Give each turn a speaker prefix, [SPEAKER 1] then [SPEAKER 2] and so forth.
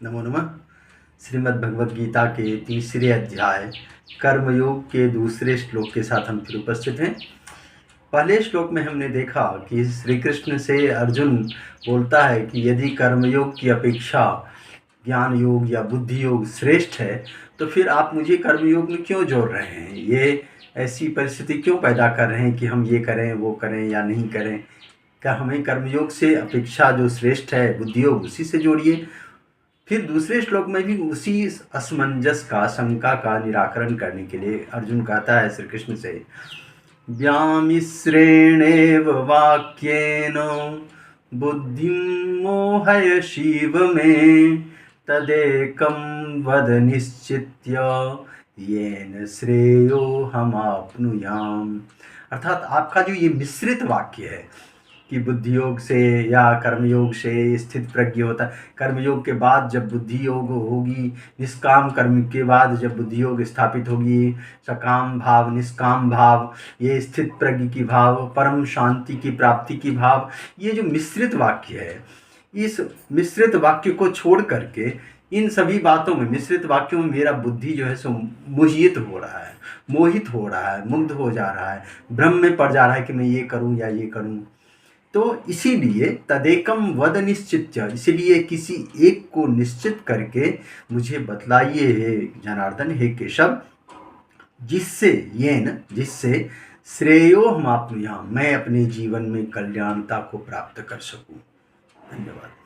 [SPEAKER 1] नमो नमः। श्रीमद् भगवद गीता के तीसरे अध्याय कर्मयोग के दूसरे श्लोक के साथ हम फिर उपस्थित हैं। पहले श्लोक में हमने देखा कि श्री कृष्ण से अर्जुन बोलता है कि यदि कर्मयोग की अपेक्षा ज्ञान योग या बुद्धि योग श्रेष्ठ है तो फिर आप मुझे कर्मयोग में क्यों जोड़ रहे हैं, ये ऐसी परिस्थिति क्यों पैदा कर रहे हैं कि हम ये करें वो करें या नहीं करें। क्या हमें कर्मयोग से अपेक्षा जो श्रेष्ठ है बुद्धि योग उसी से जोड़िए। फिर दूसरे श्लोक में भी उसी असमंजस का, शंका का निराकरण करने के लिए अर्जुन कहता है श्री कृष्ण से, व्यामिश्रेणेव वाक्येन बुद्धिं मोहय शिव में तदेकं वद निश्चित्य येन श्रेयो हमाप्नुयाम। अर्थात आपका जो ये मिश्रित वाक्य है कि बुद्धि योग से या कर्मयोग से स्थित प्रज्ञ होता है, कर्मयोग के बाद जब बुद्धि योग होगी, निष्काम कर्म के बाद जब बुद्धि योग स्थापित होगी, सकाम भाव निष्काम भाव, ये स्थित प्रज्ञ की भाव, परम शांति की प्राप्ति की भाव, ये जो मिश्रित वाक्य है, इस मिश्रित वाक्य को छोड़ करके इन सभी बातों में, मिश्रित वाक्यों में मेरा बुद्धि जो है सो मोहित हो रहा है, मोहित हो रहा है, मुग्ध हो जा रहा है, भ्रम में पड़ जा रहा है कि मैं ये करूं या ये करूं। तो इसीलिए तदेकम वद निश्चित्य, इसीलिए किसी एक को निश्चित करके मुझे बतलाइए हे जनार्दन, हे केशव, जिससे श्रेयो हम आप, मैं अपने जीवन में कल्याणता को प्राप्त कर सकूं। धन्यवाद।